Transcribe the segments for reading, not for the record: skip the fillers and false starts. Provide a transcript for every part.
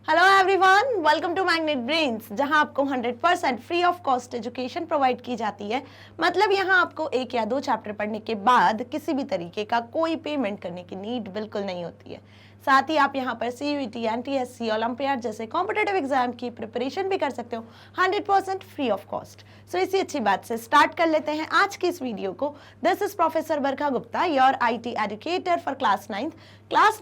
Hello everyone, welcome to Magnet Brains, जहां आपको 100% free of cost education provide की जाती है। मतलब यहां आपको 1 या 2 चैप्टर पढ़ने के बाद किसी भी तरीके का कोई पेमेंट करने की नीड बिल्कुल नहीं होती है। साथ ही आप यहां पर CUET, NTSC, ओलंपियाड जैसे कॉम्पिटिटिव एग्जाम की प्रिपरेशन भी कर सकते हो 100% फ्री ऑफ कॉस्ट। सो इसी अच्छी बात से स्टार्ट कर लेते हैं आज की इस वीडियो को। This is professor Barkha Gupta, your IT educator for class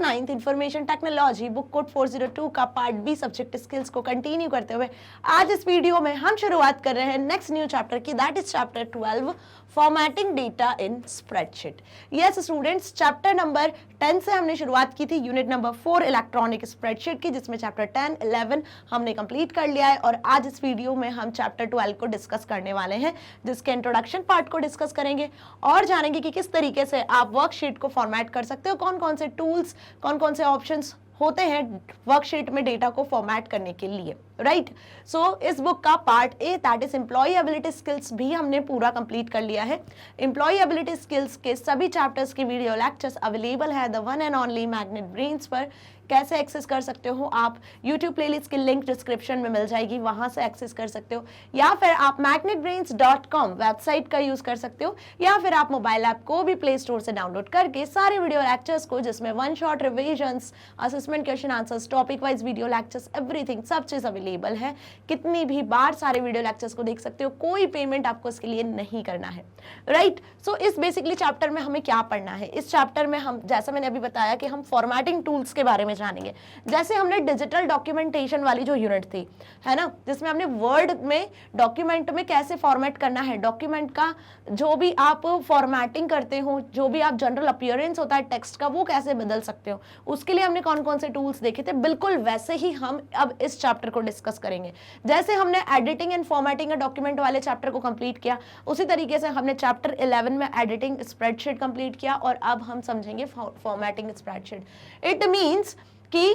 9th information technology, book code 402 का पार्ट बी सब्जेक्ट स्किल्स को कंटिन्यू करते हुए आज इस वीडियो में हम शुरुआत कर रहे हैं नेक्स्ट न्यू चैप्टर की, that is chapter 12, formatting data in spreadsheet. Yes students, chapter number 10 से हमने शुरुआत की थी, यूनिट नंबर 4 इलेक्ट्रॉनिक स्प्रेडशीट की, जिसमें चैप्टर 10, 11 हमने कंप्लीट कर लिया है। और आज इस वीडियो में हम चैप्टर 12 को डिस्कस करने वाले हैं, जिसके इंट्रोडक्शन पार्ट को डिस्कस करेंगे और जानेंगे कि किस तरीके से आप वर्कशीट को फॉर्मेट कर सकते हो, कौन कौन से टूल्स, कौन कौन से ऑप्शंस होते हैं वर्कशीट में डेटा को फॉर्मेट करने के लिए, राइट। सो इस बुक का part A, that is employability skills, भी हमने पूरा कंप्लीट कर लिया है। एम्प्लॉय एबिलिटी स्किल्स के सभी चैप्टर्स की वीडियो लेक्चर्स अवेलेबल है the one and only magnet brains पर। कैसे एक्सेस कर सकते हो आप, यूट्यूब प्लेलिस्ट की लिंक डिस्क्रिप्शन में मिल जाएगी, वहां से एक्सेस कर सकते हो, या फिर आप magnetbrains.com वेबसाइट का यूज कर सकते हो, या फिर आप मोबाइल ऐप को भी प्ले स्टोर से डाउनलोड करके सारे वीडियो लेक्चर्स को, जिसमें one shot revisions, assessment question answers, topic wise video lectures, everything, सब चीज अवेलेबल है। कितनी भी बार सारे वीडियो लेक्चर्स को देख सकते हो, कोई पेमेंट आपको इसके लिए नहीं करना है, राइट। सो इस बेसिकली चैप्टर में हमें क्या पढ़ना है, इस चैप्टर में हम, जैसा मैंने अभी बताया, कि हम फॉर्मेटिंग टूल्स के बारे में जानेंगे। जैसे हमने डिजिटल डॉक्यूमेंटेशन वाली जो यूनिट थी, है ना, जिसमें हमने वर्ड में डॉक्यूमेंट में कैसे फॉर्मेट करना है, डॉक्यूमेंट का जो भी आप फॉर्मेटिंग करते हो, जो भी आप जनरल अपीयरेंस होता है टेक्स्ट का, वो कैसे बदल सकते हो, उसके लिए हमने कौन कौन से टूल्स देखे थे, बिल्कुल वैसे ही हम अब इस चैप्टर को डिस्कस करेंगे। जैसे हमने editing and formatting a document वाले चैप्टर को कंप्लीट किया, उसी तरीके से हमने चैप्टर 11 में एडिटिंग स्प्रेडशीट कंप्लीट किया, और अब हम समझेंगे फॉर्मेटिंग स्प्रेडशीट। इट मीन्स कि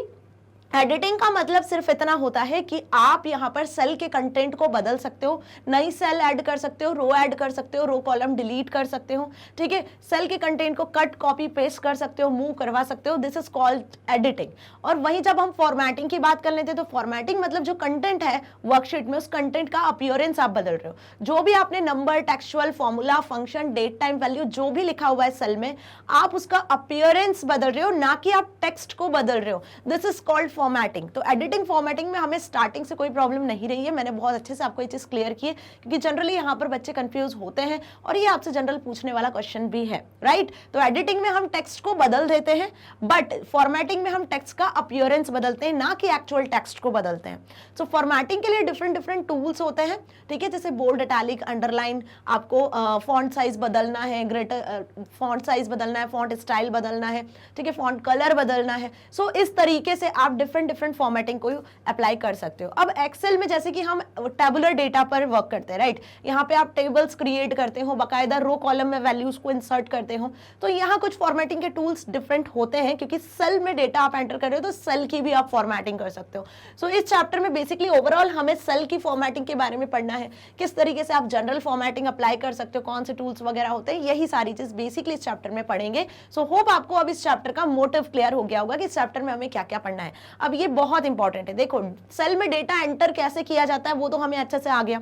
एडिटिंग का मतलब सिर्फ इतना होता है कि आप यहाँ पर सेल के कंटेंट को बदल सकते हो, नई सेल ऐड कर सकते हो, रो ऐड कर सकते हो, रो कॉलम डिलीट कर सकते हो, ठीक है, सेल के कंटेंट को कट कॉपी पेस्ट कर सकते हो, मूव करवा सकते हो, दिस इज कॉल्ड एडिटिंग। और वहीं जब हम फॉर्मेटिंग की बात कर लेते हैं, तो फॉर्मेटिंग मतलब जो कंटेंट है वर्कशीट में, उस कंटेंट का अपीयरेंस आप बदल रहे हो, जो भी आपने number, textual, formula, function, date, time, value, जो भी लिखा हुआ है सेल में, आप उसका अपीयरेंस बदल रहे हो, ना कि आप टेक्स्ट को बदल रहे हो, दिस इज कॉल्ड फॉर्मेटिंग। तो एडिटिंग फॉर्मेटिंग में हमें स्टार्टिंग से कोई प्रॉब्लम नहीं रही है, मैंने बहुत अच्छे से आपको ये चीज क्लियर की है, क्योंकि जनरली यहाँ पर बच्चे कंफ्यूज होते हैं और ये आपसे जनरल पूछने वाला क्वेश्चन भी है, राइट। तो एडिटिंग में हम टेक्स्ट को बदल देते हैं, बट फॉर्मेटिंग में हम टेक्स्ट का अपीयरेंस बदलते हैं, ना कि एक्चुअल टेक्स्ट को बदलते हैं। सो फॉर्मेटिंग के लिए डिफरेंट डिफरेंट टूल्स होते हैं, ठीक है, जैसे बोल्ड, इटैलिक, अंडरलाइन, आपको फॉन्ट साइज बदलना है, ग्रेटर फॉन्ट साइज बदलना है, फॉन्ट स्टाइल बदलना है, ठीक है, फॉन्ट कलर बदलना है। सो इस तरीके से आप डिफरेंट फॉर्मेटिंग को अप्लाई कर सकते हो। अब एक्सेल में जैसे कि हम टेबुलर डेटा पर वर्क करते हैं, राइट, यहाँ पे आप टेबल्स क्रिएट करते हो, बाकायदा रो कॉलम में वैल्यूज को इंसर्ट करते हो, तो यहाँ कुछ फॉर्मेटिंग के टूल्स डिफरेंट होते हैं, क्योंकि सेल में डेटा आप एंटर कर रहे हो, तो सेल की भी आप फॉर्मेटिंग कर सकते हो। सो इस चैप्टर में बेसिकली ओवरऑल हमें सेल की फॉर्मेटिंग के बारे में पढ़ना है, किस तरीके से आप जनरल फॉर्मेटिंग अप्लाई कर सकते हो, कौन से टूल्स वगैरह होते हैं, यही सारी चीज बेसिकली इस चैप्टर में पढ़ेंगे। सो होप आपको अब इस चैप्टर का मोटिव क्लियर हो गया होगा कि इस चैप्टर में हमें क्या क्या पढ़ना है। अब ये बहुत इंपॉर्टेंट है, देखो सेल में डेटा एंटर कैसे किया जाता है वो तो हमें अच्छे से आ गया,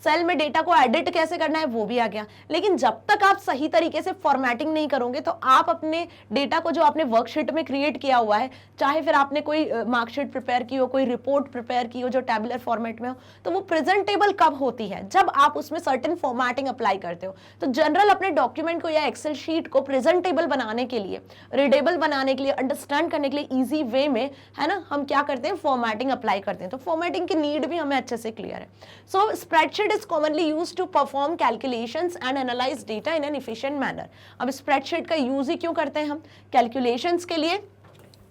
सेल में डेटा को एडिट कैसे करना है वो भी आ गया, लेकिन जब तक आप सही तरीके से फॉर्मेटिंग नहीं करोगे, तो आप अपने डेटा को जो आपने वर्कशीट में क्रिएट किया हुआ है, चाहे फिर आपने कोई मार्कशीट प्रिपेयर की हो, कोई रिपोर्ट प्रिपेयर की हो जो टेबुलर फॉर्मेट में हो, तो वो प्रेजेंटेबल कब होती है, जब आप उसमें सर्टेन फॉर्मेटिंग अप्लाई करते हो। तो जनरल अपने डॉक्यूमेंट को या एक्सेल शीट को प्रेजेंटेबल बनाने के लिए, रीडेबल बनाने के लिए, अंडरस्टैंड करने के लिए इजी वे में, है ना, हम क्या करते हैं, फॉर्मेटिंग अप्लाई करते हैं। तो फॉर्मेटिंग की नीड भी हमें अच्छे से क्लियर है। सो spreadsheet is commonly used to perform calculations and analyze data in an efficient manner। अब स्प्रेडशीट का यूज ही क्यों करते हैं हम, कैलकुलेशंस के लिए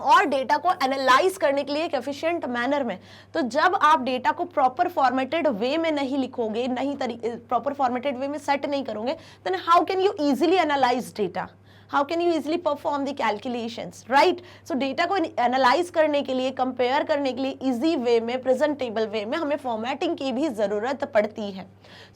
और डेटा को एनालाइज करने के लिए एक एफिशिएंट मैनर में। तो जब आप डेटा को प्रॉपर फॉर्मेटेड वे में नहीं लिखोगे, नहीं प्रॉपर फॉर्मेटेड वे में सेट नहीं करोगे, then how can you easily analyse data, how can you easily perform the calculations, right? So data को एनालाइज करने के लिए, कंपेयर करने के लिए इजी वे में, प्रेजेंटेबल वे में हमें फॉर्मेटिंग की भी जरूरत पड़ती है.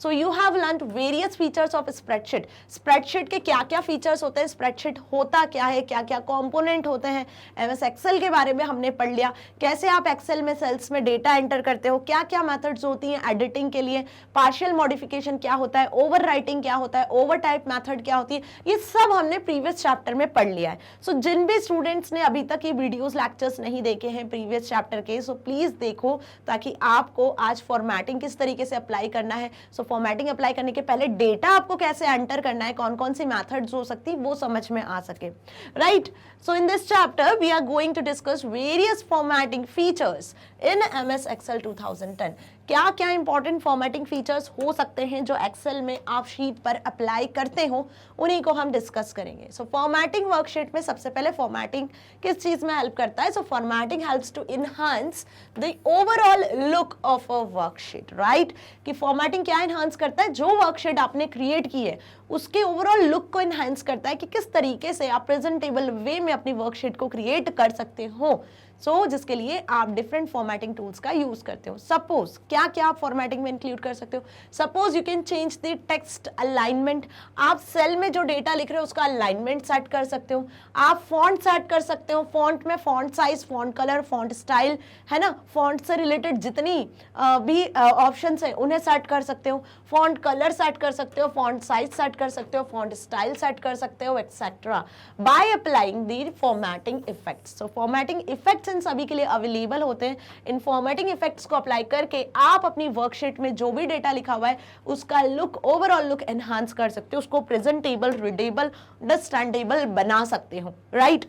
So you have learn various features of spreadsheet. Spreadsheet के क्या क्या फीचर्स होते हैं, स्प्रेडशीट होता क्या है, क्या क्या कंपोनेंट होते हैं. एमएस एक्सेल के बारे में हमने पढ़ लिया, कैसे आप एक्सेल में सेल्स में डेटा एंटर करते हो, क्या क्या मेथड्स होती हैं एडिटिंग के लिए, पार्शियल मॉडिफिकेशन क्या होता है, ओवर राइटिंग क्या होता है, ओवर टाइप मेथड क्या होती है, ये सब हमने प्रीवियस चैप्टर में पढ़ लिया है. सो जिन भी स्टूडेंट्स ने अभी तक ये वीडियोस लेक्चर्स नहीं देखे हैं प्रीवियस चैप्टर के, सो प्लीज देखो ताकि आपको आज फॉर्मेटिंग किस तरीके से अप्लाई करना है. सो फॉर्मेटिंग अप्लाई करने के पहले डेटा आपको कैसे एंटर करना है, कौन कौन सी मेथड्स हो सकती है, वो समझ में आ सके, right? So in this chapter we are going to discuss various formatting features in MS Excel 2010. क्या क्या इंपॉर्टेंट फॉर्मेटिंग फीचर्स हो सकते हैं जो एक्सेल में आप शीट पर अप्लाई करते हो, उन्हीं को हम डिस्कस करेंगे. सो फॉर्मेटिंग वर्कशीट में सबसे पहले फॉर्मेटिंग किस चीज में हेल्प करता है? So formatting helps to enhance the overall look of a worksheet, right? कि फॉर्मेटिंग क्या इनहांस करता है? जो वर्कशीट आपने क्रिएट की है उसके ओवरऑल लुक को इनहांस करता है कि किस तरीके से आप प्रेजेंटेबल वे में अपनी वर्कशीट को क्रिएट कर सकते हो. सो जिसके लिए आप डिफरेंट फॉर्मेटिंग टूल्स का यूज करते हो. सपोज क्या क्या आप फॉर्मेटिंग में इंक्लूड कर सकते हो? Suppose you can change the text alignment. आप सेल में जो डेटा लिख रहे हो उसका अलाइनमेंट सेट कर सकते हो. आप फॉन्ट सेट कर सकते हो. फॉन्ट में font size, font colour, font style, है ना, फॉन्ट से रिलेटेड जितनी भी ऑप्शंस है उन्हें सेट कर सकते हो. फॉन्ट कलर सेट कर सकते हो, फॉन्ट साइज सेट कर सकते हो, फॉन्ट स्टाइल सेट कर सकते हो, etcetera, by applying the formatting effects. So formatting effects इन सभी के लिए अवेलेबल होते हैं. इन फॉर्मेटिंग इफेक्ट्स को अप्लाई करके आप अपनी वर्कशीट में जो भी डेटा लिखा हुआ है उसका लुक, ओवरऑल लुक एनहांस कर सकते हो, उसको प्रेजेंटेबल, रीडेबल, अंडरस्टैंडेबल बना सकते हो, right?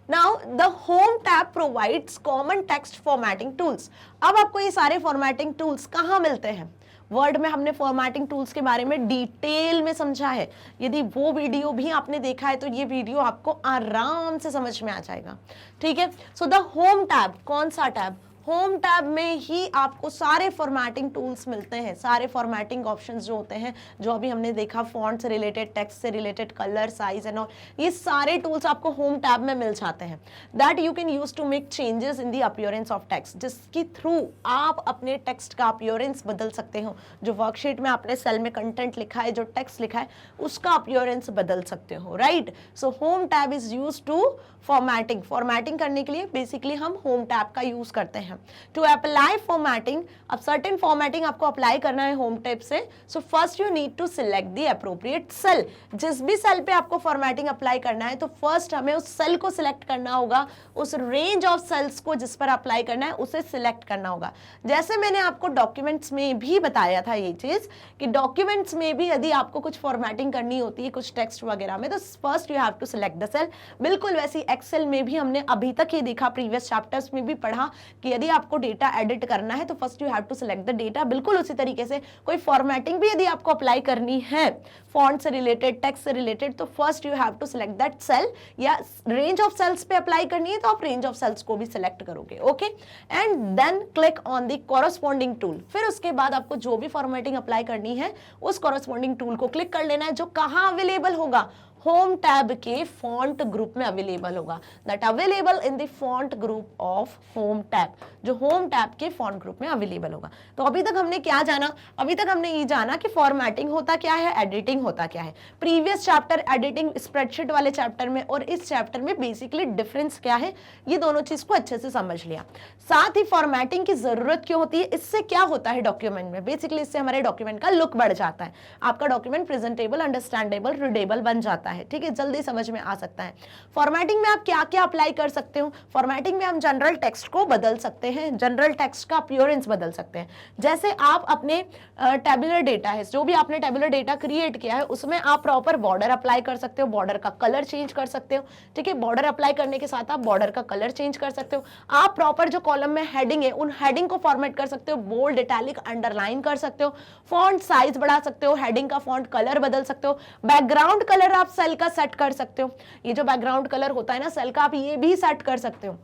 Now the Home tab provides common text formatting tools. अब आपको ये सारे फॉर्मेटिंग टूल्स कहाँ मिलते हैं? वर्ड में हमने फॉर्मेटिंग टूल्स के बारे में डिटेल में समझा है. यदि वो वीडियो भी आपने देखा है तो ये वीडियो आपको आराम से समझ में आ जाएगा, ठीक है? सो द होम टैब, कौन सा टैब? होम टैब में ही आपको सारे फॉर्मेटिंग टूल्स मिलते हैं, सारे फॉर्मेटिंग ऑप्शंस जो होते हैं, जो अभी हमने देखा, फॉन्ट से रिलेटेड, टेक्स्ट से related, colour, size and all, ये सारे टूल्स आपको होम टैब में मिल जाते हैं. That you can use to make changes in the appearance of text, जिसके थ्रू आप अपने टेक्स्ट का अपीयरेंस बदल सकते हो. जो वर्कशीट में आपने सेल में कंटेंट लिखा है, जो टेक्स्ट लिखा है, उसका अपीयरेंस बदल सकते हो, right? So home tab is use to formatting करने के लिए बेसिकली हम होम टैब का यूज करते हैं. टू अप्लाई फॉर्मेटिंग, अब सर्टेन फॉर्मेटिंग आपको अप्लाई करना है होम टैब से. So first you need to select the appropriate cell. जिस भी सेल पे आपको फॉर्मेटिंग अप्लाई करना है तो फर्स्ट हमें उस सेल को सिलेक्ट करना होगा, उस रेंज ऑफ सेल्स को जिस पर अप्लाई करना है उसे सिलेक्ट करना होगा. जैसे मैंने आपको डॉक्यूमेंट्स में भी बताया था ये चीज कि डॉक्यूमेंट्स में भी यदि आपको कुछ फॉर्मेटिंग करनी होती है कुछ टेक्स्ट वगैरह में, तो first you have to select the cell. बिल्कुल वैसी एक्सेल में भी हमने अभी तक ये देखा, प्रीवियस चैप्टर्स में भी पढ़ा कि यदि आपको डेटा एडिट करना है तो first you have to select the data. बिल्कुल उसी तरीके से कोई फॉर्मेटिंग भी यदि आपको अप्लाई करनी है फॉन्ट से रिलेटेड, टेक्स्ट से रिलेटेड, तो first you have to select that cell. या रेंज ऑफ सेल्स पे अप्लाई करनी है तो आप रेंज ऑफ सेल्स को भी सिलेक्ट करोगे, okay? And then click on the corresponding tool. फिर उसके बाद आपको जो भी फॉर्मेटिंग अप्लाई करनी है उस कॉरस्पॉन्डिंग टूल को क्लिक कर लेना है, जो कहाँ अवेलेबल होगा? होम टैब के फॉन्ट ग्रुप में अवेलेबल होगा. That available in the font group of home tab, जो होम टैब के फॉन्ट ग्रुप में अवेलेबल होगा. तो अभी तक हमने क्या जाना? अभी तक हमने ये जाना कि फॉर्मेटिंग होता क्या है, एडिटिंग होता क्या है. प्रीवियस चैप्टर एडिटिंग स्प्रेडशीट वाले चैप्टर में और इस चैप्टर में बेसिकली डिफरेंस क्या है, ये दोनों चीज को अच्छे से समझ लिया. साथ ही फॉर्मेटिंग की जरूरत क्यों होती है, इससे क्या होता है डॉक्यूमेंट में? बेसिकली इससे हमारे डॉक्यूमेंट का लुक बढ़ जाता है, आपका डॉक्यूमेंट प्रेजेंटेबल, अंडरस्टैंडेबल, रीडेबल बन जाता है, ठीक है? जल्दी समझ में आ सकता है. फॉर्मेटिंग में आप क्या क्या अप्लाई कर सकते हो? फॉर्मेटिंग में हम जनरल टेक्स्ट को बदल सकते हैं, जनरल टेक्स्ट का अपीयरेंस बदल सकते हैं. जैसे आप अपने टेबुलर डेटा है, जो भी आपने टेबुलर डेटा क्रिएट किया है उसमें आप प्रॉपर बॉर्डर अप्लाई कर सकते हो, बॉर्डर का कलर चेंज कर सकते हो, ठीक है? बॉर्डर अप्लाई करने के साथ आप बॉर्डर का कलर चेंज कर सकते हो. आप प्रॉपर जो कॉलम में हेडिंग है उन हेडिंग को फॉर्मेट कर सकते हो, बोल्ड, इटैलिक, अंडरलाइन कर सकते हो, फॉन्ट साइज बढ़ा सकते हो, हेडिंग का फॉन्ट कलर बदल सकते हो, बैकग्राउंड कलर आप सेल का सेट कर सकते हो. ये जो बैकग्राउंड कलर होता है ना सेल का, आप ये भी सेट कर सकते हो.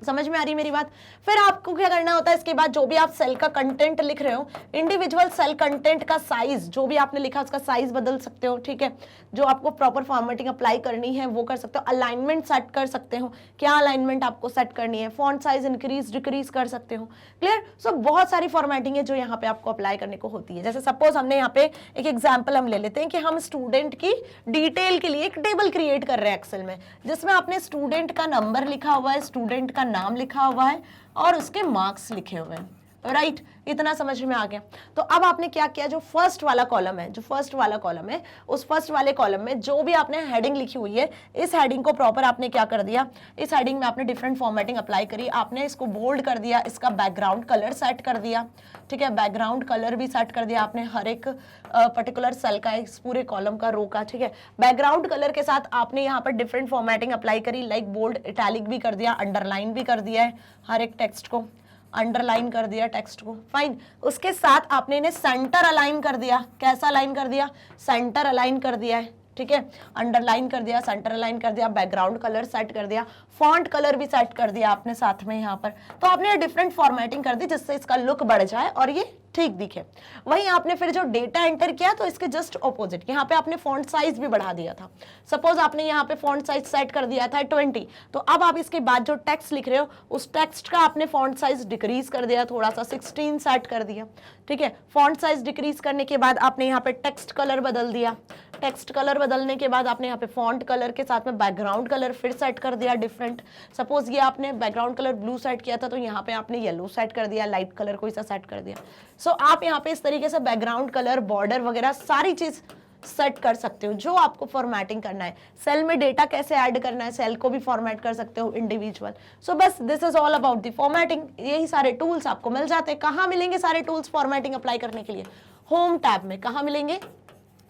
समझ में आ रही मेरी बात। फिर आपको क्या करना होता है, इसके बाद जो भी आप सेल का कंटेंट लिख रहे हो, इंडिविजुअल सेल कंटेंट का साइज जो भी आपने लिखा उसका साइज बदल सकते हो, ठीक है। जो आपको प्रॉपर फॉर्मेटिंग अप्लाई करनी है वो कर सकते हो, अलाइनमेंट सेट कर सकते हो, क्या अलाइनमेंट आपको सेट करनी है, फॉन्ट साइज इंक्रीज डिक्रीज कर सकते हो, क्लियर। सो बहुत सारी फॉर्मेटिंग है जो यहाँ पे आपको अप्लाई करने को होती है। जैसे सपोज हमने यहाँ पे एक एग्जाम्पल हम ले लेते हैं कि हम स्टूडेंट की डिटेल के लिए एक टेबल क्रिएट कर रहे हैं एक्सेल में, जिसमें आपने स्टूडेंट का नंबर लिखा हुआ है, स्टूडेंट का नाम लिखा हुआ है और उसके मार्क्स लिखे हुए हैं, राइट। इतना समझ में आ गया। तो अब आपने क्या किया, जो फर्स्ट वाला कॉलम है, जो फर्स्ट वाला कॉलम है, उस फर्स्ट वाले कॉलम में जो भी आपने हेडिंग लिखी हुई है, इस हेडिंग को प्रॉपर आपने क्या कर दिया, इस हेडिंग में आपने डिफरेंट फॉर्मेटिंग अप्लाई करी, आपने इसको बोल्ड कर दिया, इसका बैकग्राउंड कलर सेट कर दिया, ठीक है, बैकग्राउंड कलर भी सेट कर दिया आपने हर एक पर्टिकुलर सेल का, इस पूरे कॉलम का, रो का, ठीक है। बैकग्राउंड कलर के साथ आपने यहाँ पर डिफरेंट फॉर्मेटिंग अप्लाई करी, लाइक बोल्ड, इटैलिक भी कर दिया, अंडरलाइन भी कर दिया है, हर एक टेक्स्ट को अंडरलाइन कर दिया टेक्स्ट को, फाइन। उसके साथ आपने इन्हें सेंटर अलाइन कर दिया, कैसा अलाइन कर दिया, सेंटर अलाइन कर दिया है, ठीक है, अंडरलाइन कर दिया, सेंटर अलाइन कर दिया, बैकग्राउंड कलर सेट कर दिया, फॉन्ट कलर भी सेट कर दिया आपने साथ में यहाँ पर। तो आपने डिफरेंट फॉर्मेटिंग कर दी जिससे इसका लुक बढ़ जाए और ये ठीक दिखे। वहीं आपने फिर जो डेटा एंटर किया तो इसके जस्ट ऑपोजिट यहाँ पे आपने फॉन्ट साइज भी बढ़ा दिया था। सपोज आपने यहाँ पे फॉन्ट साइज सेट कर दिया था 20, तो अब आप इसके बाद जो टेक्स्ट लिख रहे हो उस टेक्स्ट का आपने फॉन्ट साइज डिक्रीज कर दिया, थोड़ा सा 16 सेट कर दिया, ठीक है। फॉन्ट साइज डिक्रीज करने के बाद आपने यहाँ पे टेक्स्ट कलर बदल दिया, टेक्स्ट कलर बदलने के बाद आपने यहाँ पे फॉन्ट कलर के साथ में बैकग्राउंड कलर फिर सेट कर दिया डिफरेंट। सपोज ये आपने बैकग्राउंड कलर ब्लू सेट किया था तो यहाँ पे आपने येलो सेट कर दिया, लाइट कलर कोई सा सेट कर दिया। सो आप यहाँ पे इस तरीके से बैकग्राउंड कलर, बॉर्डर वगैरह सारी चीज सेट कर सकते हो जो आपको फॉर्मेटिंग करना है। सेल में डेटा कैसे ऐड करना है, सेल को भी फॉर्मेट कर सकते हो इंडिविजुअल। सो बस this is all about the formatting. यही सारे टूल्स आपको मिल जाते हैं। कहाँ मिलेंगे सारे टूल्स फॉर्मेटिंग अप्लाई करने के लिए? होम टैब में। कहाँ मिलेंगे?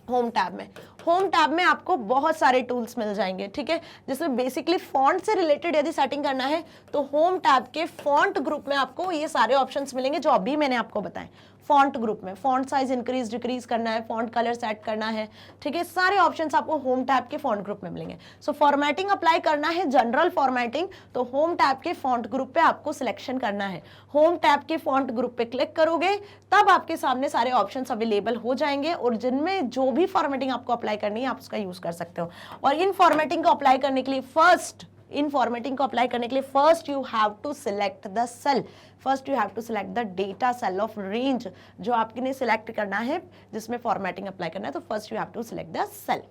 होम टैब में। होम टैब में आपको बहुत सारे टूल्स मिल जाएंगे, ठीक है, जिसमें बेसिकली फॉन्ट से रिलेटेड यदि सेटिंग करना है तो होम टैब के फॉन्ट ग्रुप में आपको ये सारे ऑप्शंस मिलेंगे जो अभी मैंने आपको बताए। फॉन्ट ग्रुप में फॉन्ट साइज इंक्रीज डिक्रीज करना है, फॉन्ट कलर सेट करना है, ठीक है, सारे ऑप्शंस आपको होम टैब के फॉन्ट ग्रुप में मिलेंगे। सो फॉर्मेटिंग अप्लाई करना है, जनरल फॉर्मेटिंग, तो होम टैब के फॉन्ट ग्रुप पे आपको सिलेक्शन करना है। होम टैब के फॉन्ट ग्रुप पे क्लिक करोगे तब आपके सामने सारे ऑप्शंस अवेलेबल हो जाएंगे और जिनमें जो भी फॉर्मेटिंग आपको अप्लाई करनी है आप उसका यूज कर सकते हो। और इन फॉर्मेटिंग को अप्लाई करने के लिए first you have to select the cell, first you have to select the data cell of range जो आपने सिलेक्ट करना है जिसमें फॉर्मेटिंग अप्लाई करना है। तो first you have to select the cell.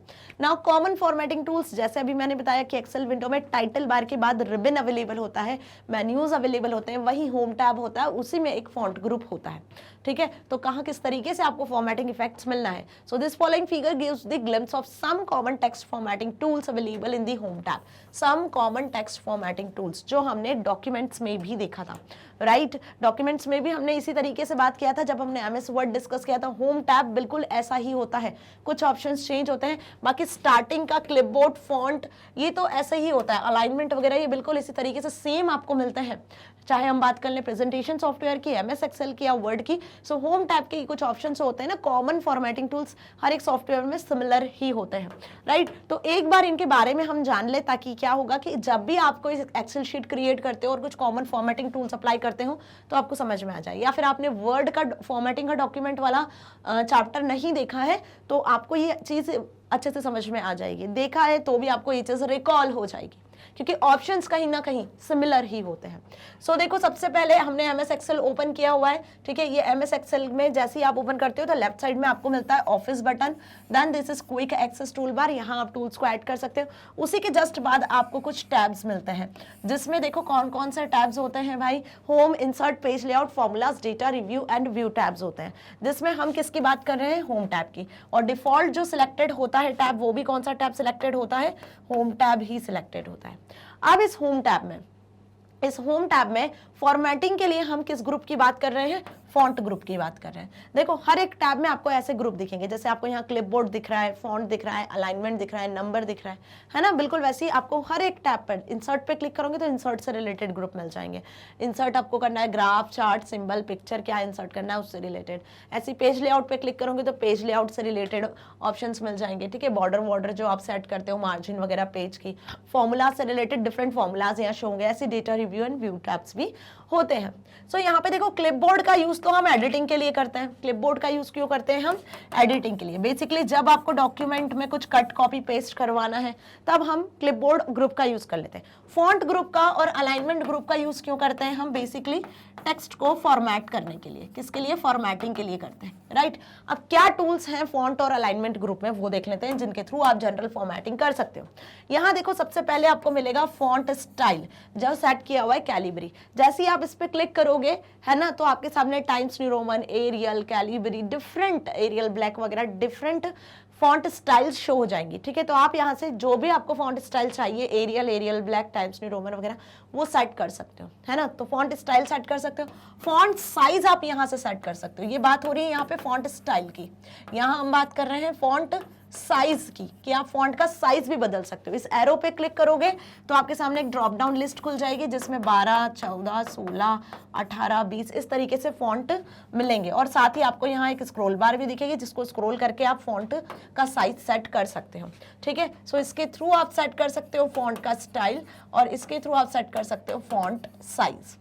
Now common formatting tools, जैसे अभी मैंने बताया कि एक्सेल विंडो में टाइटल बार के बाद रिबन अवेलेबल होता है, मेन्यूज अवेलेबल होते हैं, वही होम टैब होता है, उसी में एक फॉन्ट ग्रुप होता है, ठीक है। तो कहाँ किस तरीके से आपको फॉर्मेटिंग इफेक्ट्स मिलना है? So this following figure gives the glimpse of some common text formatting tools available in the home tab. Some common text formatting tools जो हमने डॉक्यूमेंट्स में भी देखा था, राइट। डॉक्यूमेंट्स में भी हमने इसी तरीके से बात किया था जब हमने एमएस वर्ड डिस्कस किया था। होम टैब बिल्कुल ऐसा ही होता है, कुछ ऑप्शंस चेंज होते हैं, बाकी स्टार्टिंग का क्लिपबोर्ड, फॉन्ट, ये तो ऐसे ही होता है, अलाइनमेंट वगैरह ये बिल्कुल इसी तरीके से सेम आपको मिलते हैं, चाहे हम बात कर लें प्रेजेंटेशन सॉफ्टवेयर की, एमएस एक्सेल की या वर्ड की। सो होम टैब के कुछ ऑप्शंस होते हैं ना, कॉमन फॉर्मेटिंग टूल्स हर एक सॉफ्टवेयर में सिमिलर ही होते हैं, राइट। तो एक बार इनके बारे में हम जान ले ताकि क्या होगा कि जब भी आपको एक्सेल शीट क्रिएट करते हो और कुछ कॉमन फॉर्मेटिंग टूल्स अप्लाई करते हो तो आपको समझ में आ जाए। या फिर आपने वर्ड का फॉर्मेटिंग का डॉक्यूमेंट वाला चैप्टर नहीं देखा है तो आपको ये चीज अच्छे से समझ में आ जाएगी, देखा है तो भी आपको ये चीज रिकॉल हो जाएगी क्योंकि ऑप्शंस कहीं ना कहीं सिमिलर ही होते हैं। सो देखो, सबसे पहले हमने एमएस एक्सेल ओपन किया हुआ है, ठीक है। ये एमएस एक्सेल में जैसे ही आप ओपन करते हो तो लेफ्ट साइड में आपको मिलता है office button, then this is quick access tool bar, यहाँ आप टूल्स को ऐड कर सकते हो। उसी के जस्ट बाद आपको कुछ टैब्स मिलते हैं जिसमें देखो कौन कौन से टैब्स होते हैं भाई। Home, insert, page layout, formulas, data, review and view tabs होते हैं, जिसमें हम किसकी बात कर रहे हैं? होम टैब की। और डिफॉल्ट जो सिलेक्टेड होता है टैब, वो भी कौन सा टैब सिलेक्टेड होता है? होम टैब ही सिलेक्टेड होता है। अब इस होम टैब में फॉर्मेटिंग के लिए हम किस ग्रुप की बात कर रहे हैं, फॉन्ट ग्रुप की बात कर रहे हैं। देखो हर एक टैब में आपको ऐसे ग्रुप दिखेंगे, जैसे आपको यहाँ क्लिपबोर्ड दिख रहा है, फॉन्ट दिख रहा है, अलाइनमेंट दिख रहा है, नंबर दिख रहा है ना, बिल्कुल वैसे ही आपको हर एक टैब पर इंसर्ट पे क्लिक करोगे तो इंसर्ट से रिलेटेड ग्रुप मिल जाएंगे। इंसर्ट आपको करना है ग्राफ, चार्ट, सिंबल, पिक्चर, क्या इंसर्ट करना है उससे रिलेटेड। ऐसी पेज लेआउट पे क्लिक करोगे तो पेज लेआउट से रिलेटेड ऑप्शंस मिल जाएंगे, ठीक है। बॉर्डर जो आप सेट करते हो, मार्जिन वगैरह पेज की, फॉर्मूला से रिलेटेड डिफरेंट फॉर्मूलाज यहाँ शो होंगे। ऐसे data review and view tabs भी होते हैं। सो यहाँ पे देखो क्लिपबोर्ड का यूज तो हम एडिटिंग के लिए करते हैं। क्लिपबोर्ड का यूज क्यों करते हैं हम, एडिटिंग के लिए। बेसिकली जब आपको डॉक्यूमेंट में कुछ कट कॉपी पेस्ट करवाना है तब हम क्लिपबोर्ड ग्रुप का यूज कर लेते हैं। फॉन्ट ग्रुप का और अलाइनमेंट ग्रुप का यूज क्यों करते हैं हम, बेसिकली टेक्स्ट को फॉर्मेट करने के लिए। किसके लिए, फॉर्मेटिंग के लिए करते हैं, राइट। अब क्या टूल्स हैं फॉन्ट और अलाइनमेंट ग्रुप में वो देख लेते हैं, जिनके थ्रू आप जनरल फॉर्मेटिंग कर सकते हो। यहाँ देखो सबसे पहले आपको मिलेगा फॉन्ट स्टाइल, जो सेट किया हुआ है कैलिबरी। जैसे ही आप इस पे क्लिक करोगे है ना, तो आपके सामने Times New Roman, Arial, Calibri, different Arial black वगैरह डिफरेंट फॉन्ट स्टाइल्स शो हो जाएंगी, ठीक है। तो आप यहाँ से जो भी आपको फॉन्ट स्टाइल चाहिए, Arial black, Times New Roman वगैरह, वो सेट कर सकते हो, है ना। तो फॉन्ट स्टाइल सेट कर सकते हो। फॉन्ट साइज आप यहाँ से सेट कर सकते हो। ये बात हो रही है यहाँ पे फॉन्ट स्टाइल की, यहाँ हम बात कर रहे हैं फॉन्ट साइज की, कि आप फॉन्ट का साइज भी बदल सकते हो। इस एरो पे क्लिक करोगे तो आपके सामने एक ड्रॉप डाउन लिस्ट खुल जाएगी, जिसमें 12, 14, 16, 18, 20 इस तरीके से फॉन्ट मिलेंगे। और साथ ही आपको यहाँ एक स्क्रॉल बार भी दिखेगी, जिसको स्क्रॉल करके आप फॉन्ट का साइज सेट कर सकते हो, ठीक है। सो इसके थ्रू आप सेट कर सकते हो फॉन्ट का स्टाइल, और इसके थ्रू आप सेट कर सकते हो फॉन्ट साइज।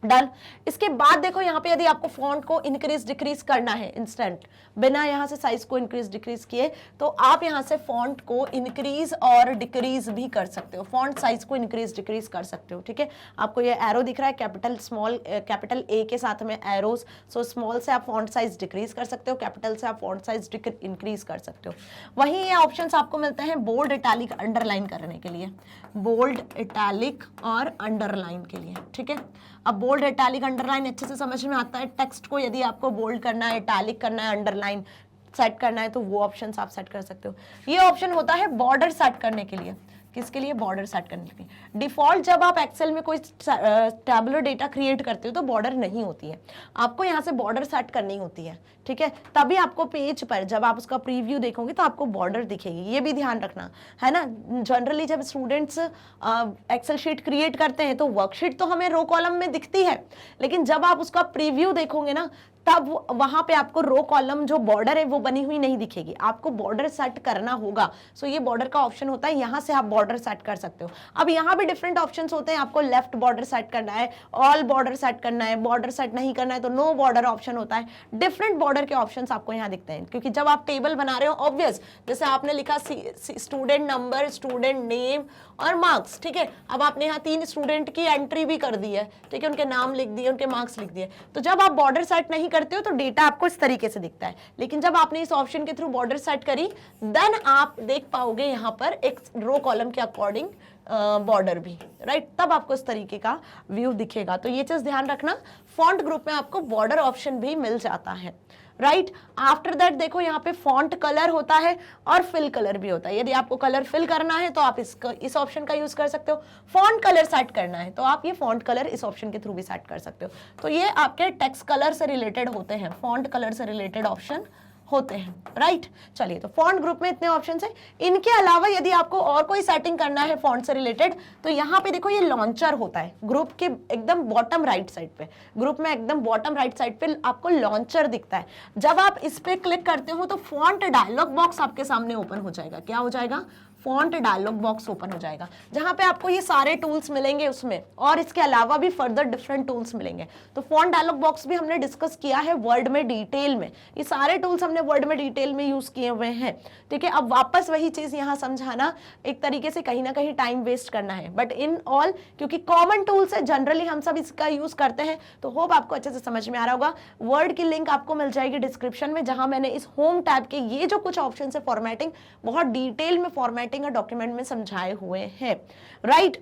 डन। इसके बाद देखो यहाँ पे यदि आपको फॉन्ट को इंक्रीज डिक्रीज करना है इंस्टेंट, बिना यहाँ से साइज को इंक्रीज डिक्रीज किए, तो आप यहाँ से फॉन्ट को इंक्रीज और डिक्रीज भी कर सकते हो। फॉन्ट साइज को इंक्रीज डिक्रीज कर सकते हो, ठीक है। आपको ये एरो दिख रहा है, कैपिटल स्मॉल, कैपिटल ए के साथ में एरोज। सो स्मॉल से आप फॉन्ट साइज डिक्रीज कर सकते हो, कैपिटल से आप फॉन्ट साइज इंक्रीज कर सकते हो। वहीं ये ऑप्शंस आपको मिलते हैं बोल्ड, इटैलिक, अंडरलाइन करने के लिए। बोल्ड, इटैलिक और अंडरलाइन के लिए, ठीक है। अब बोल्ड, इटैलिक, अंडरलाइन अच्छे से समझ में आता है। टेक्स्ट को यदि आपको बोल्ड करना है, इटैलिक करना है, अंडरलाइन सेट करना है, तो वो ऑप्शंस आप सेट कर सकते हो। ये ऑप्शन होता है बॉर्डर सेट करने के लिए। किसके लिए, बॉर्डर सेट करने के लिए। डिफॉल्ट जब आप एक्सेल में कोई टैबुलर डेटा क्रिएट करते हो तो बॉर्डर नहीं होती है, आपको यहाँ से बॉर्डर सेट करनी होती है, ठीक है। तभी आपको पेज पर जब आप उसका प्रीव्यू देखोगे तो आपको बॉर्डर दिखेगी, ये भी ध्यान रखना है ना। जनरली जब स्टूडेंट्स एक्सेल शीट क्रिएट करते हैं तो वर्कशीट तो हमें रो कॉलम में दिखती है, लेकिन जब आप उसका प्रीव्यू देखोगे ना तब वहां पे आपको रो कॉलम जो बॉर्डर है वो बनी हुई नहीं दिखेगी, आपको बॉर्डर सेट करना होगा। सो ये बॉर्डर का ऑप्शन होता है, यहाँ से आप बॉर्डर सेट कर सकते हो। अब यहाँ भी डिफरेंट ऑप्शंस होते हैं, आपको लेफ्ट बॉर्डर सेट करना है, ऑल बॉर्डर सेट करना है, बॉर्डर सेट नहीं करना है तो नो बॉर्डर ऑप्शन होता है। डिफरेंट बॉर्डर के ऑप्शंस आपको यहाँ दिखते हैं, क्योंकि जब आप टेबल बना रहे हो, ऑब्वियस जैसे आपने लिखा स्टूडेंट नंबर, स्टूडेंट नेम और मार्क्स, ठीक है। अब आपने यहाँ 3 स्टूडेंट की एंट्री भी कर दी है, ठीक है, उनके नाम लिख दिए, उनके मार्क्स लिख दिए। तो जब आप बॉर्डर सेट नहीं करते हो तो डेटा आपको इस तरीके से दिखता है, लेकिन जब आपने इस ऑप्शन के थ्रू बॉर्डर सेट करी, देन आप देख पाओगे यहाँ पर एक रो कॉलम के अकॉर्डिंग बॉर्डर भी, राइट। तब आपको इस तरीके का व्यू दिखेगा। तो ये चीज ध्यान रखना, फॉन्ट ग्रुप में आपको बॉर्डर ऑप्शन भी मिल जाता है, राइट। आफ्टर दैट देखो यहाँ पे फॉन्ट कलर होता है और फिल कलर भी होता है। यदि आपको कलर फिल करना है तो आप इस ऑप्शन का यूज कर सकते हो। फॉन्ट कलर सेट करना है तो आप ये फॉन्ट कलर इस ऑप्शन के थ्रू भी सेट कर सकते हो। तो ये आपके टेक्स्ट कलर से रिलेटेड होते हैं, फॉन्ट कलर से रिलेटेड ऑप्शन होते हैं, राइट। चलिए, तो फॉन्ट ग्रुप में इतने ऑप्शंस हैं। इनके अलावा यदि आपको और कोई सेटिंग करना है फॉन्ट से रिलेटेड, तो यहाँ पे देखो ये लॉन्चर होता है ग्रुप के एकदम बॉटम राइट साइड पे। ग्रुप में एकदम बॉटम राइट साइड पे आपको लॉन्चर दिखता है। जब आप इस पे क्लिक करते हो तो फॉन्ट डायलॉग बॉक्स आपके सामने ओपन हो जाएगा। क्या हो जाएगा, फॉन्ट डायलॉग बॉक्स ओपन हो जाएगा, जहां पे आपको ये सारे टूल्स मिलेंगे उसमें, और इसके अलावा भी फर्दर डिफरेंट टूल्स मिलेंगे। तो फॉन्ट डायलॉग बॉक्स भी हमने डिस्कस किया है वर्ड में डिटेल में, ये सारे टूल्स हमने वर्ड में डिटेल में यूज किए हुए हैं, ठीक है। अब वापस वही चीज यहाँ समझाना एक तरीके से कहीं ना कहीं टाइम वेस्ट करना है, बट इन ऑल क्योंकि कॉमन टूल्स है, जनरली हम सब इसका यूज करते हैं, तो होप आपको अच्छे से समझ में आ रहा होगा। वर्ड की लिंक आपको मिल जाएगी डिस्क्रिप्शन में, जहां मैंने इस होम टैब के ये जो कुछ ऑप्शन है फॉर्मेटिंग, बहुत डिटेल में फॉर्मेटिंग और डॉक्यूमेंट में समझाए हुए हैं, राइट।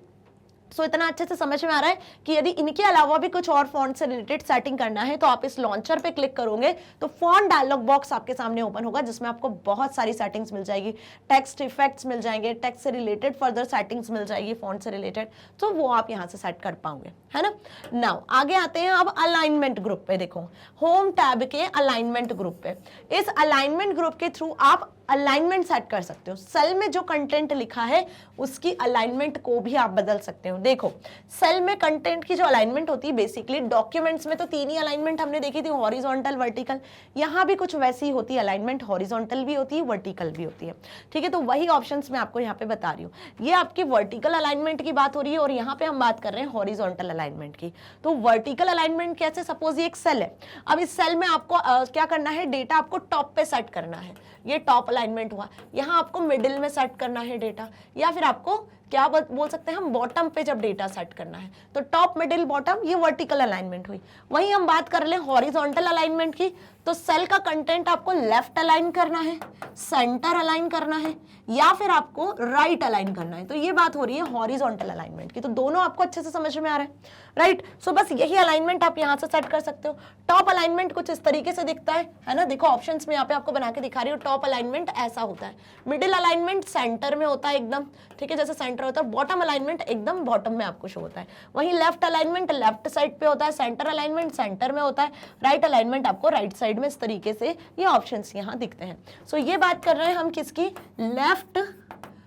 सो इतना अच्छे से समझ में आ रहा है कि यदि इनके अलावा भी कुछ और फॉन्ट से रिलेटेड सेटिंग करना है तो आप इस लॉन्चर पे क्लिक करोगे तो फॉन्ट डायलॉग बॉक्स आपके सामने ओपन होगा, जिसमें आपको बहुत सारी सेटिंग्स मिल जाएगी, टेक्स्ट इफेक्ट्स मिल जाएंगे, टेक्स्ट से रिलेटेड फर्दर सेटिंग्स मिल जाएगी फॉन्ट से रिलेटेड, तो वो आप यहाँ से सेट कर पाओगे, है ना। नाउ आगे आते हैं अब अलाइनमेंट ग्रुप पे। देखो होम टैब के अलाइनमेंट ग्रुप पे, इस अलाइनमेंट ग्रुप के थ्रू आप अलाइनमेंट सेट कर सकते हो। सेल में जो कंटेंट लिखा है उसकी अलाइनमेंट को भी आप बदल सकते हो। देखो सेल में कंटेंट की जो अलाइनमेंट होती है, बेसिकली डॉक्यूमेंट्स में तो 3 ही अलाइनमेंट हमने देखी थी, हॉरिजॉन्टल, वर्टिकल। यहाँ भी कुछ वैसी होती है अलाइनमेंट, हॉरिजॉन्टल भी होती है, वर्टिकल भी होती है, ठीक है। तो वही ऑप्शंस मैं आपको यहाँ पे बता रही हूँ। ये आपकी वर्टिकल अलाइनमेंट की बात हो रही है और यहाँ पे हम बात कर रहे हैं हॉरिजॉन्टल अलाइनमेंट की। तो वर्टिकल अलाइनमेंट कैसे, सपोज ये एक सेल है, अब इस सेल में आपको क्या करना है, डेटा आपको टॉप पे सेट करना है, ये टॉप अलाइनमेंट हुआ। यहाँ आपको मिडिल में सेट करना है डेटा, या फिर आपको क्या बोल सकते हैं हम, बॉटम पे जब डेटा सेट करना है। तो टॉप, मिडिल, बॉटम, ये वर्टिकल अलाइनमेंट हुई। वहीं हम बात कर लें हॉरिजॉन्टल अलाइनमेंट की, तो सेल का कंटेंट आपको लेफ्ट अलाइन करना है, सेंटर अलाइन करना है, या फिर आपको राइट अलाइन करना है। तो ये बात हो रही है हॉरिजॉन्टल अलाइनमेंट की। तो दोनों आपको अच्छे से समझ में आ रहा है, राइट। सो बस यही अलाइनमेंट आप यहाँ से सेट कर सकते हो। टॉप अलाइनमेंट कुछ इस तरीके से दिखता है ना। देखो ऑप्शंस में यहाँ पे आपको बना के दिखा रही हूँ। टॉप अलाइनमेंट ऐसा होता है, मिडिल अलाइनमेंट सेंटर में होता है एकदम, ठीक है, जैसे सेंटर होता है। बॉटम अलाइनमेंट एकदम बॉटम में आपको शो होता है। वहीं लेफ्ट अलाइनमेंट लेफ्ट साइड पे होता है, सेंटर अलाइनमेंट सेंटर में होता है, राइट अलाइनमेंट आपको राइट साइड में। इस तरीके से ये ऑप्शंस यहाँ दिखते हैं। सो ये बात कर रहे हैं हम किसकी, लेफ्ट,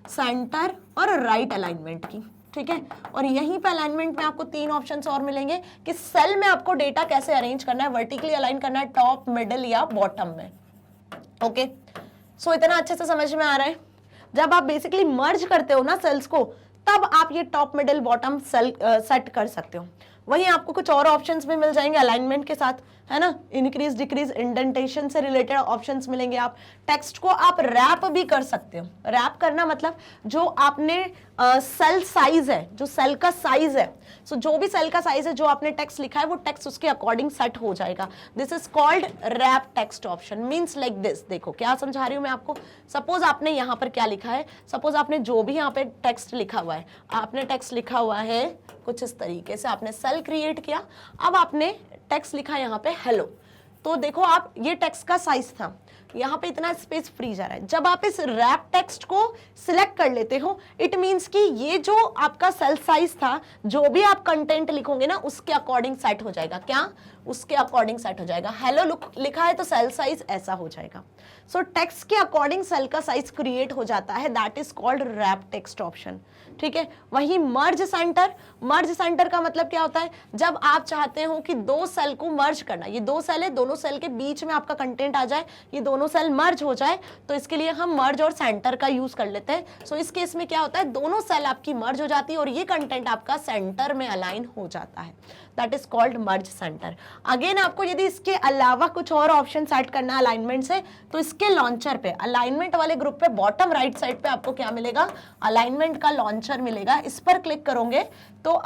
सेंटर और राइट अलाइनमेंट की, ठीक है। और यहीं पे अलाइनमेंट में आपको 3 ऑप्शंस और मिलेंगे कि सेल में आपको डेटा कैसे अरेंज करना है, वर्टिकली अलाइन करना है, टॉप, मिडिल या बॉटम में। ओके, सो इतना अच्छे से समझ में आ रहा है। जब आप बेसिकली मर्ज करते हो ना सेल्स को, तब आप ये top, middle, bottom cell set कर सकते हो। वहीं आपको कुछ और ऑप्शंस भी मिल जाएंगे अलाइनमेंट के साथ, है ना। इंक्रीज, डिक्रीज, इंडेंटेशन से रिलेटेड ऑप्शंस मिलेंगे। आप टेक्स्ट को आप रैप भी कर सकते हो। रैप करना मतलब जो आपने सेल साइज है, जो सेल का साइज है, सो जो भी सेल का साइज है, जो आपने टेक्स्ट लिखा है वो टेक्स्ट उसके अकॉर्डिंग सेट हो जाएगा। This is called wrap text option. Means like this. देखो क्या समझा रही हूं मैं आपको। सपोज आपने यहाँ पर क्या लिखा है, सपोज आपने जो भी यहाँ पे टेक्स्ट लिखा हुआ है, आपने टेक्स्ट लिखा हुआ है कुछ इस तरीके से, आपने सेल क्रिएट किया, अब आपने टेक्स्ट लिखा यहाँ पे हेलो। तो देखो आप, ये टेक्स्ट का साइज था, यहाँ पे इतना स्पेस फ्री जा रहा है। जब आप इस रैप टेक्स्ट को सिलेक्ट कर लेते हो, इट मींस कि ये जो आपका सेल साइज था, जो भी आप कंटेंट लिखोगे ना उसके अकॉर्डिंग सेट हो जाएगा। क्या, उसके अकॉर्डिंग सेट हो जाएगा। हेलो लिखा है तो सेल साइज ऐसा हो जाएगा। सो टेक्स्ट के अकॉर्डिंग सेल का साइज क्रिएट हो जाता है, that is called wrap text option, ठीक है। वहीं मर्ज सेंटर, मर्ज सेंटर का मतलब क्या होता है, जब आप चाहते हो कि 2 सेल को मर्ज करना, ये 2 सेल है, दोनों सेल के बीच में आपका कंटेंट आ जाए, ये दोनों सेल मर्ज हो जाए, तो इसके लिए हम मर्ज और सेंटर का यूज कर लेते हैं। सो इस केस में क्या होता है, दोनों सेल आपकी मर्ज हो जाती है और ये कंटेंट आपका सेंटर में अलाइन हो जाता है, that is called merge centre. Again आपको यदि इसके अलावा कुछ और ऑप्शन सेट करना है अलाइनमेंट से, तो इसके लॉन्चर पे, अलाइनमेंट वाले ग्रुप पे बॉटम राइट साइड पे आपको क्या मिलेगा, अलाइनमेंट का लॉन्चर मिलेगा। इस पर क्लिक करोगे तो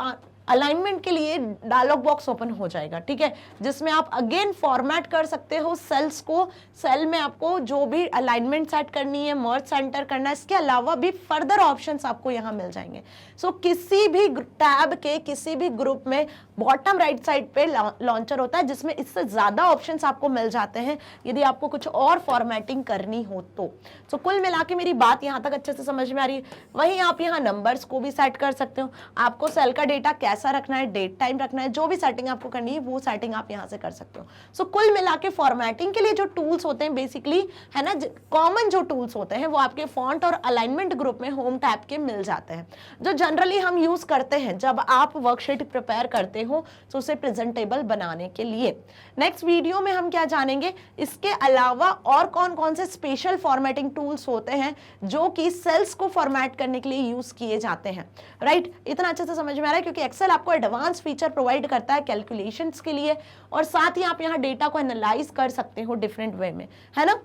अलाइनमेंट के लिए डायलॉग बॉक्स ओपन हो जाएगा, ठीक है, जिसमें आप अगेन फॉर्मेट कर सकते हो सेल्स को। सेल में आपको जो भी अलाइनमेंट सेट करनी है, मर्ज सेंटर करना है, इसके अलावा भी फर्दर ऑप्शंस आपको यहाँ मिल जाएंगे। सो किसी भी टैब के किसी भी ग्रुप में बॉटम राइट साइड पे लॉन्चर होता है, जिसमें इससे ज्यादा ऑप्शंस आपको मिल जाते हैं यदि आपको कुछ और फॉर्मेटिंग करनी हो तो। सो कुल मिला के मेरी बात यहाँ तक अच्छे से समझ में आ रही है। वहीं आप यहाँ नंबर्स को भी सेट कर सकते हो, आपको सेल का डेटा कैसा रखना है, डेट टाइम रखना है, जो भी सेटिंग आपको करनी है वो सेटिंग आप यहाँ से कर सकते हो। सो कुल मिला के फॉर्मेटिंग के लिए जो टूल्स होते हैं बेसिकली, है ना, कॉमन जो टूल्स होते हैं वो आपके फॉन्ट और अलाइनमेंट ग्रुप में होम टैब के मिल जाते हैं, जो जनरली हम यूज करते हैं जब आप वर्कशीट प्रिपेयर करते हो तो उसे प्रेजेंटेबल बनाने के लिए। नेक्स्ट वीडियो में हम क्या जानेंगे, इसके अलावा और कौन कौन से स्पेशल फॉर्मेटिंग टूल्स होते हैं जो कि सेल्स को फॉर्मेट करने के लिए यूज किए जाते हैं, राइट। इतना अच्छे से समझ में आ रहा है, क्योंकि एक्सेल आपको एडवांस फीचर प्रोवाइड करता है कैलकुलेशंस के लिए, और साथ ही आप यहाँ डेटा को एनालाइज कर सकते हो डिफरेंट वे में, है ना।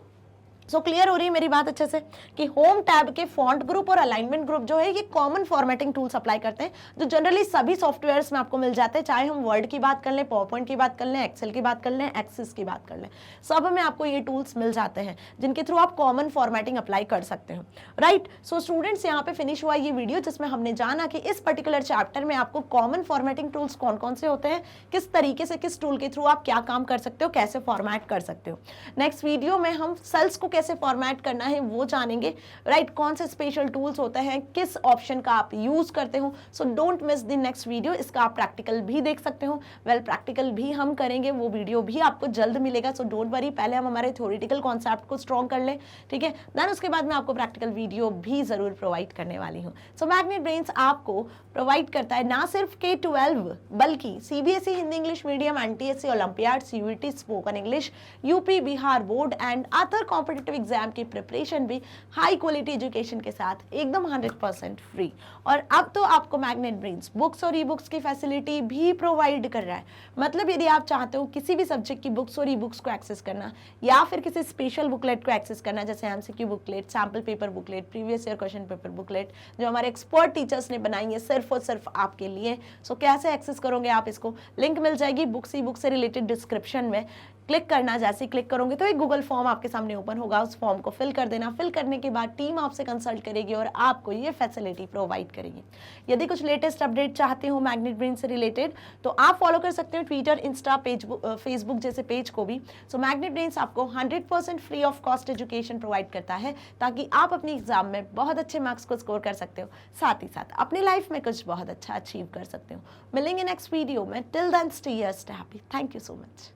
सो क्लियर हो रही है मेरी बात अच्छे से कि होम टैब के फॉन्ट ग्रुप और अलाइनमेंट ग्रुप जो है ये कॉमन फॉर्मेटिंग टूल्स अप्लाई करते हैं जो जनरली सभी सॉफ्टवेयर्स में आपको मिल जाते हैं, चाहे हम वर्ड की बात कर लें, पावरपॉइंट की बात कर लें, एक्सेल की बात कर लें, एक्सेस की बात कर लें, सब में आपको ये टूल्स मिल जाते हैं जिनके थ्रू आप कॉमन फॉर्मेटिंग अप्लाई कर सकते हो, राइट। सो स्टूडेंट्स, यहाँ पे फिनिश हुआ ये वीडियो जिसमें हमने जाना कि इस पर्टिकुलर चैप्टर में आपको कॉमन फॉर्मेटिंग टूल्स कौन कौन से होते हैं, किस तरीके से किस टूल के थ्रू आप क्या काम कर सकते हो, कैसे फॉर्मेट कर सकते हो। नेक्स्ट वीडियो में हम सेल्स को कैसे फॉर्मेट करना है वो जानेंगे, राइट। कौन से स्पेशल टूल्स होते हैं, किस ऑप्शन का आप यूज करते हो। So don't miss the next video. इसका आप प्रैक्टिकल भी देख सकते हो, वेल प्रैक्टिकल भी हम करेंगे, वो वीडियो भी आपको जल्द मिलेगा। सो डोंट वरी, पहले हम हमारे थ्योरेटिकल कॉन्सेप्ट को स्ट्रॉन्ग कर लें, ठीक है, देन उसके बाद मैं आपको प्रैक्टिकल वीडियो भी जरूर प्रोवाइड करने वाली हूँ। सो मैग्नेट ब्रेन्स आपको प्रोवाइड करता है ना सिर्फ K-12 बल्कि CBSE Hindi English medium, NTSC olympiad, CUET spoken English, UP Bihar board and other competitive exam की प्रिपरेशन भी हाई क्वालिटी एजुकेशन के साथ एकदम 100% फ्री। और अब तो आपको मैग्नेट ब्रेन्स बुक्स और ई बुक्स की फैसिलिटी भी प्रोवाइड कर रहा है। मतलब यदि आप चाहते हो किसी भी सब्जेक्ट की बुक्स और ई बुक्स को एक्सेस करना या फिर किसी स्पेशल बुकलेट को एक्सेस करना, जैसे MCQ booklet, sample paper booklet, previous year question paper booklet जो हमारे एक्सपर्ट टीचर्स ने बनाई है सिर्फ और सिर्फ आपके लिए। सो कैसे एक्सेस करोगे आप इसको, लिंक मिल जाएगी बुक्स ई बुक से रिलेटेड डिस्क्रिप्शन में। क्लिक करना, जैसे क्लिक करोगे तो एक गूगल फॉर्म आपके सामने ओपन होगा, उस फॉर्म को फिल कर देना। फिल करने के बाद टीम आपसे कंसल्ट करेगी और आपको ये फैसिलिटी प्रोवाइड करेगी। यदि कुछ लेटेस्ट अपडेट चाहते हो मैग्नेट ब्रेन से रिलेटेड तो आप फॉलो कर सकते हो ट्विटर, इंस्टा पेज, फेसबुक जैसे पेज को भी। सो मैग्नेट ब्रेन्स आपको 100% free of cost education provide करता है ताकि आप अपनी एग्जाम में बहुत अच्छे मार्क्स को स्कोर कर सकते हो, साथ ही साथ अपनी लाइफ में कुछ बहुत अच्छा अचीव कर सकते हो। मिलेंगे नेक्स्ट वीडियो में, till then stay happy. Thank you so much.